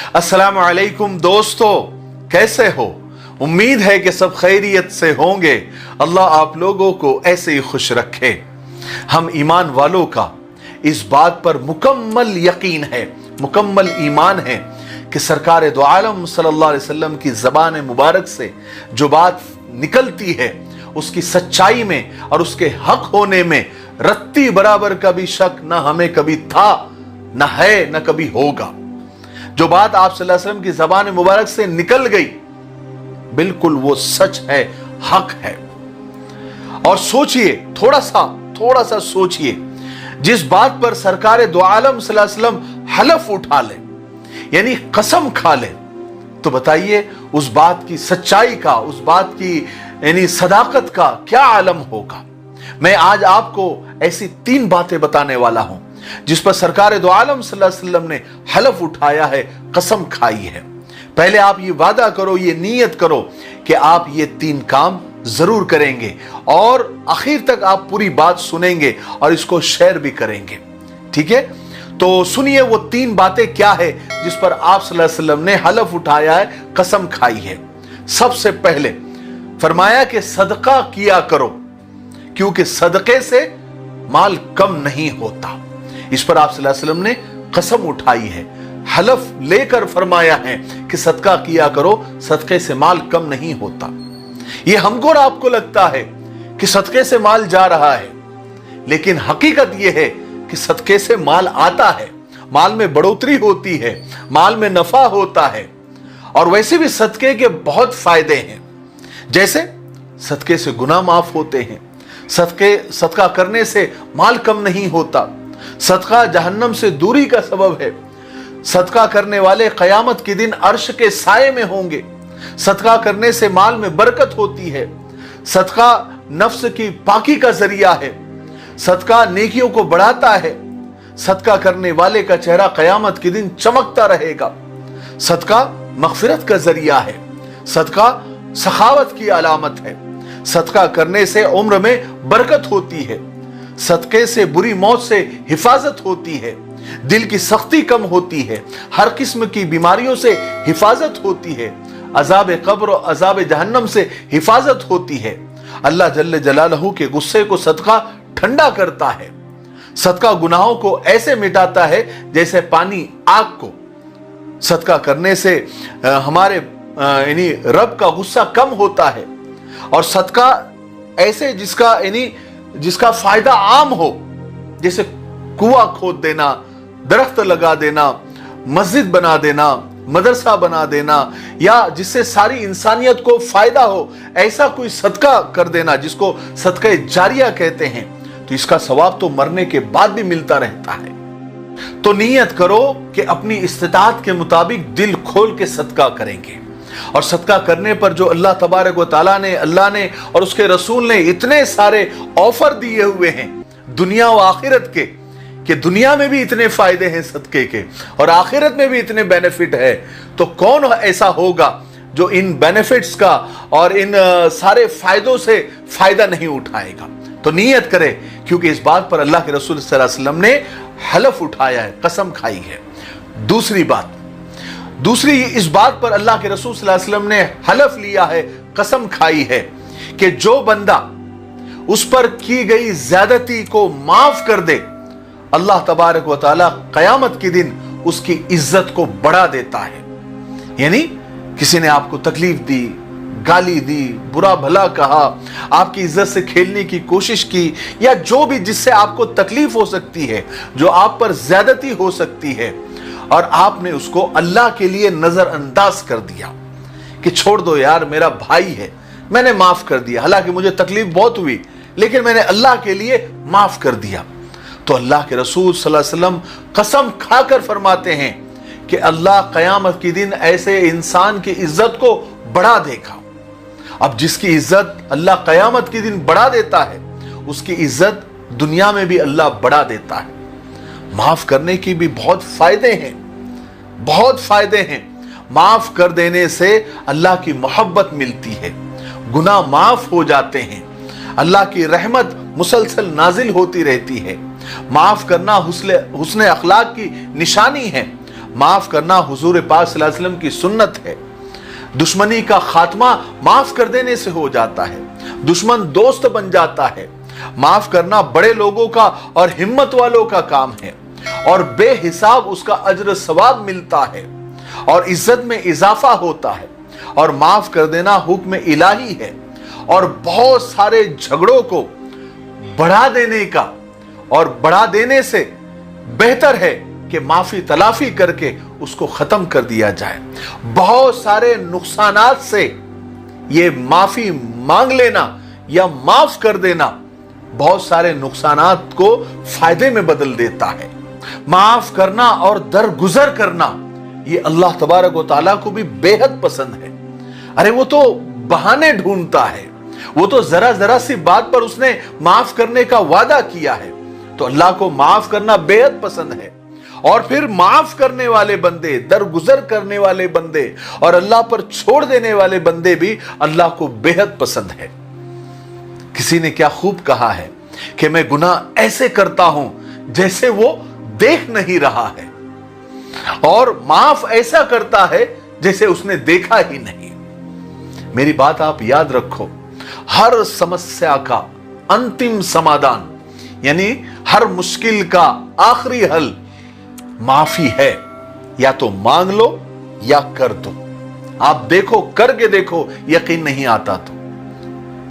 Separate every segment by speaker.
Speaker 1: अस्सलामु अलैकुम दोस्तों, कैसे हो? उम्मीद है कि सब खैरियत से होंगे। अल्लाह आप लोगों को ऐसे ही खुश रखे। हम ईमान वालों का इस बात पर मुकम्मल यकीन है, मुकम्मल ईमान है कि सरकार दो आलम सल्लल्लाहु अलैहि वसल्लम की ज़बान मुबारक से जो बात निकलती है उसकी सच्चाई में और उसके हक होने में रत्ती बराबर का भी शक न हमें कभी था, न है, न कभी होगा। जो बात आप सल्लल्लाहु अलैहि वसल्लम की ज़बान मुबारक से निकल गई बिल्कुल वो सच है, हक है। और सोचिए, थोड़ा सा सोचिए, जिस बात पर सरकार दो आलम सल्लल्लाहु अलैहि वसल्लम हलफ उठा ले यानी कसम खा ले, तो बताइए उस बात की सच्चाई का, उस बात की यानी सदाकत का क्या आलम होगा। मैं आज आपको ऐसी 3 बातें बताने वाला हूं जिस पर सरकार दो आलम सल्लल्लाहु अलैहि वसल्लम ने हलफ उठाया है, कसम खाई है। पहले आप ये वादा करो, ये नीयत करो कि आप ये 3 काम जरूर करेंगे और आखिर तक आप पूरी बात सुनेंगे और इसको शेयर भी करेंगे, ठीक है? तो सुनिए वो 3 बातें क्या है जिस पर आप सल्लल्लाहु अलैहि वसल्लम ने हलफ उठाया है, कसम खाई है। सबसे पहले फरमाया कि सदका किया करो क्योंकि सदके से माल कम नहीं होता। इस पर आप सल्लल्लाहु अलैहि वसल्लम ने कसम उठाई है, हलफ लेकर फरमाया है कि सदका किया करो, सदके से माल कम नहीं होता। ये हमको और आपको लगता है कि सदके से माल जा रहा है, लेकिन हकीकत यह है कि सदके से माल आता है, माल में बढ़ोतरी होती है, माल में नफा होता है। और वैसे भी सदके के बहुत फायदे हैं, जैसे सदके से गुनाह माफ होते हैं, सदका करने से माल कम नहीं होता, सदका जहन्नम से दूरी का सबब है, सदका करने वाले कयामत के दिन अर्श के साये में होंगे, सदका करने से माल में बरकत होती है, सदका नफ्स की पाकी का जरिया है, सदका नेकियों को बढ़ाता है, सदका करने वाले का चेहरा कयामत के दिन चमकता रहेगा, सदका मगफिरत का जरिया है, सदका सखावत की अलामत है, सदका करने से उम्र में बरकत होती है, सदके से बुरी मौत से हिफाजत होती है, दिल की सख्ती कम होती है, हर किस्म की बीमारियों से हिफाजत होती है, अजाब कब्र और अजाब जहन्नम से हिफाजत होती है। अल्लाह जल्ले जलालहू के गुस्से को सदका ठंडा करता है, सदका गुनाहों को ऐसे मिटाता है जैसे पानी आग को। सदका करने से हमारे यानी रब का गुस्सा कम होता है। और सदका ऐसे जिसका फायदा आम हो, जैसे कुआं खोद देना, दरख्त लगा देना, मस्जिद बना देना, मदरसा बना देना, या जिससे सारी इंसानियत को फायदा हो, ऐसा कोई सदका कर देना जिसको सदका जारिया कहते हैं, तो इसका सवाब तो मरने के बाद भी मिलता रहता है। तो नियत करो कि अपनी इस्तिताअत के मुताबिक दिल खोल के सदका करेंगे। और सदका करने पर जो अल्लाह तबारक व तआला ने, अल्लाह ने और उसके रसूल ने इतने सारे ऑफर दिए हुए हैं दुनिया व आखिरत के, कि दुनिया में भी इतने फायदे हैं सदके के और आखिरत में भी इतने बेनिफिट है, तो कौन ऐसा होगा जो इन बेनिफिट्स का और इन सारे फायदों से फायदा नहीं उठाएगा। तो नियत करे, क्योंकि इस बात पर अल्लाह के रसूल सल्लल्लाहु अलैहि वसल्लम ने हलफ उठाया है, कसम खाई है। दूसरी इस बात पर अल्लाह के रसूल सल्लल्लाहु अलैहि वसल्लम ने हलफ लिया है, कसम खाई है कि जो बंदा उस पर की गई ज्यादती को माफ कर दे, अल्लाह तबारक व तआला कयामत के दिन उसकी इज्जत को बढ़ा देता है। यानी किसी ने आपको तकलीफ दी, गाली दी, बुरा भला कहा, आपकी इज्जत से खेलने की कोशिश की, या जो भी जिससे आपको तकलीफ हो सकती है, जो आप पर ज्यादती हो सकती है, और आपने उसको अल्लाह के लिए नजरअंदाज कर दिया कि छोड़ दो यार, मेरा भाई है, मैंने माफ कर दिया, हालांकि मुझे तकलीफ बहुत हुई लेकिन मैंने अल्लाह के लिए माफ कर दिया, तो अल्लाह के रसूल सल्लल्लाहु अलैहि वसल्लम कसम खाकर फरमाते हैं कि अल्लाह कयामत के दिन ऐसे इंसान की इज्जत को बढ़ा देगा। अब जिसकी इज्जत अल्लाह कयामत के दिन बढ़ा देता है, उसकी इज्जत दुनिया में भी अल्लाह बढ़ा देता है। माफ करने की भी बहुत फायदे हैं, बहुत फायदे हैं। माफ कर देने से अल्लाह की मोहब्बत मिलती है, गुनाह माफ हो जाते हैं, अल्लाह की रहमत मुसलसल नाजिल होती रहती है। माफ करना हुस्न अखलाक की निशानी है। माफ करना हुजूर पाक सल्लल्लाहु अलैहि वसल्लम की सुन्नत है। दुश्मनी का खात्मा माफ कर देने से हो जाता है, दुश्मन दोस्त बन जाता है। माफ करना बड़े लोगों का और हिम्मत वालों का काम है और बेहिसाब उसका अज्र सवाब मिलता है और इज्जत में इजाफा होता है। और माफ कर देना हुक्म इलाही है और बहुत सारे झगड़ों को बढ़ा देने का और बढ़ा देने से बेहतर है कि माफी तलाफी करके उसको खत्म कर दिया जाए। बहुत सारे नुकसानात से ये माफी मांग लेना या माफ कर देना बहुत सारे नुकसानात को फायदे में बदल देता है। माफ करना और दरगुजर करना ये अल्लाह तबारक व तआला को भी बेहद पसंद है। अरे वो तो बहाने ढूंढता है, वो तो जरा जरा सी बात पर उसने माफ करने का वादा किया है, तो अल्लाह को माफ करना बेहद पसंद है। और फिर माफ करने वाले बंदे, दरगुजर करने वाले बंदे और अल्लाह पर छोड़ देने वाले बंदे भी अल्लाह को बेहद पसंद है। किसी ने क्या खूब कहा है कि मैं गुनाह ऐसे करता हूं जैसे वो देख नहीं रहा है और माफ ऐसा करता है जैसे उसने देखा ही नहीं। मेरी बात आप याद रखो, हर समस्या का अंतिम समाधान यानी हर मुश्किल का आखिरी हल माफी है। या तो मांग लो या कर दो। आप देखो, करके देखो, यकीन नहीं आता तो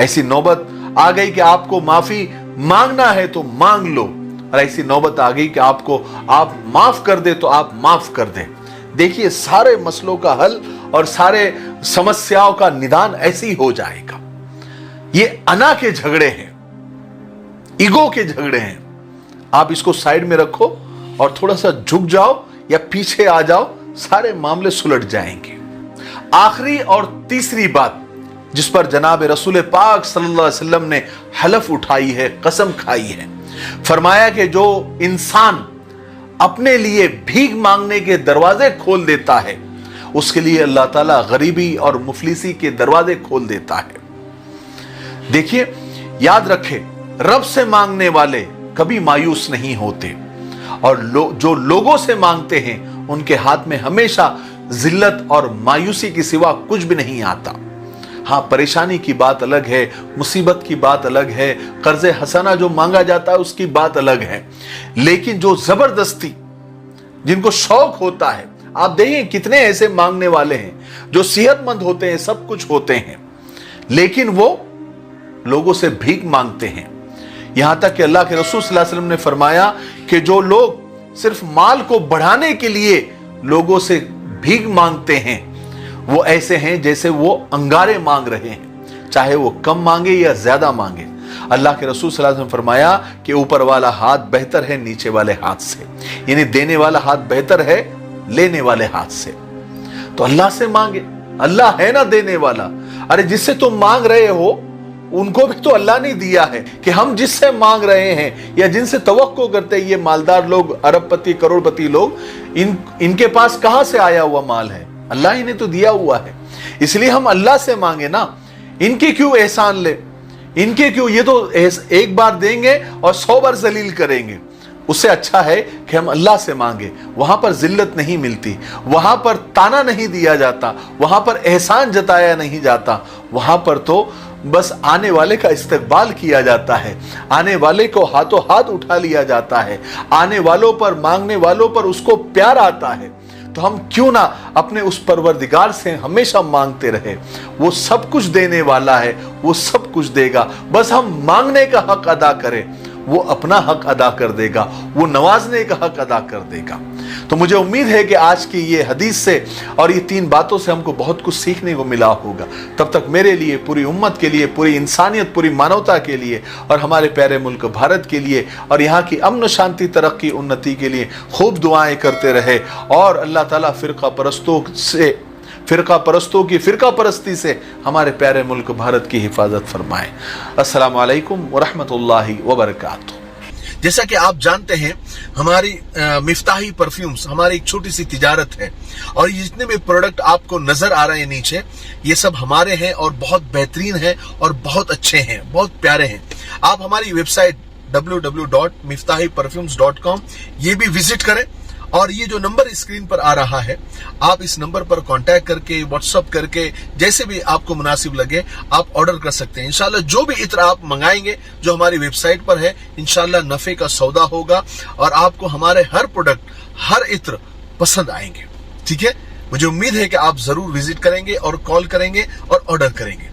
Speaker 1: ऐसी नौबत आ गई कि आपको माफी मांगना है तो मांग लो, और ऐसी नौबत आ गई कि आप माफ कर दे तो आप माफ कर दे। देखिए सारे मसलों का हल और सारे समस्याओं का निदान ऐसे ही हो जाएगा। ये अना के झगड़े हैं, ईगो के झगड़े हैं। आप इसको साइड में रखो और थोड़ा सा झुक जाओ या पीछे आ जाओ, सारे मामले सुलट जाएंगे। आखिरी और तीसरी बात जिस पर जनाब रसूल पाक सल्लल्लाहु अलैहि वसल्लम ने हलफ उठाई है, कसम खाई है, फरमाया कि जो इंसान अपने लिए भीख मांगने के दरवाजे खोल देता है उसके लिए अल्लाह ताला गरीबी और मुफलिसी के दरवाजे खोल देता है। देखिए याद रखें, रब से मांगने वाले कभी मायूस नहीं होते और जो लोगों से मांगते हैं उनके हाथ में हमेशा जिल्लत और मायूसी के सिवा कुछ भी नहीं आता। हाँ, परेशानी की बात अलग है, मुसीबत की बात अलग है, कर्जे हसना जो मांगा जाता है उसकी बात अलग है, लेकिन जो जबरदस्ती जिनको शौक होता है, आप देखिए कितने ऐसे मांगने वाले हैं जो सेहतमंद होते हैं, सब कुछ होते हैं, लेकिन वो लोगों से भीख मांगते हैं। यहां तक कि अल्लाह के रसूल सल्लल्लाहु अलैहि वसल्लम ने फरमाया कि जो लोग सिर्फ माल को बढ़ाने के लिए लोगों से भीख मांगते हैं वो ऐसे हैं जैसे वो अंगारे मांग रहे हैं, चाहे वो कम मांगे या ज्यादा मांगे। अल्लाह के रसूल सल्लल्लाहु अलैहि वसल्लम फरमाया कि ऊपर वाला हाथ बेहतर है नीचे वाले हाथ से, यानी देने वाला हाथ बेहतर है लेने वाले हाथ से। तो अल्लाह से मांगे, अल्लाह है ना देने वाला। अरे जिससे तुम मांग रहे हो उनको भी तो अल्लाह ने दिया है कि हम जिससे मांग रहे हैं या जिनसे तवक्को करते हैं, ये मालदार लोग, अरबपति, करोड़पति लोग, इनके पास कहां से आया हुआ माल है? अल्लाह ही ने तो दिया हुआ है। इसलिए हम अल्लाह से मांगे ना, इनके क्यों एहसान ले, इनके क्यों, ये तो एक बार देंगे और 100 बार जलील करेंगे। उससे अच्छा है कि हम अल्लाह से मांगे। वहां पर जिल्लत नहीं मिलती, वहां पर ताना नहीं दिया जाता, वहां पर एहसान जताया नहीं जाता, वहां पर तो बस आने वाले का इस्तकबाल किया जाता है, आने वाले को हाथों हाथ उठा लिया जाता है, आने वालों पर, मांगने वालों पर उसको प्यार आता है। तो हम क्यों ना अपने उस परवरदिगार से हमेशा मांगते रहे। वो सब कुछ देने वाला है, वो सब कुछ देगा, बस हम मांगने का हक अदा करें, वो अपना हक अदा कर देगा, वो नवाजने का हक अदा कर देगा। तो मुझे उम्मीद है कि आज की ये हदीस से और ये 3 बातों से हमको बहुत कुछ सीखने को मिला होगा। तब तक मेरे लिए, पूरी उम्मत के लिए, पूरी इंसानियत, पूरी मानवता के लिए और हमारे प्यारे मुल्क भारत के लिए और यहाँ की अमन शांति, तरक्की, उन्नति के लिए खूब दुआएं करते रहे और अल्लाह ताला फ़िरका परस्ती से हमारे प्यारे मुल्क भारत की हिफाजत फरमाए। अस्सलामु अलैकुम व रहमतुल्लाहि व बरकातुहू। जैसा कि आप जानते हैं, हमारी मिफ्ताही परफ्यूम्स हमारी एक छोटी सी तिजारत है और ये जितने भी प्रोडक्ट आपको नजर आ रहे हैं नीचे, ये सब हमारे हैं और बहुत बेहतरीन हैं और बहुत अच्छे हैं, बहुत प्यारे हैं। आप हमारी वेबसाइट www.miftahiperfumes.com ये भी विजिट करें
Speaker 2: اور یہ جو نمبر اسکرین پر آ رہا ہے، آپ اس نمبر پر کانٹیکٹ کر کے واٹس اپ کر کے جیسے بھی آپ کو مناسب لگے آپ آرڈر کر سکتے ہیں. انشاءاللہ جو بھی عطر آپ منگائیں گے جو ہماری ویب سائٹ پر ہے، انشاءاللہ نفع کا سودا ہوگا اور آپ کو ہمارے ہر پروڈکٹ ہر عطر پسند آئیں گے. ٹھیک ہے، مجھے امید ہے کہ آپ ضرور وزٹ کریں گے اور کال کریں گے اور آرڈر کریں گے.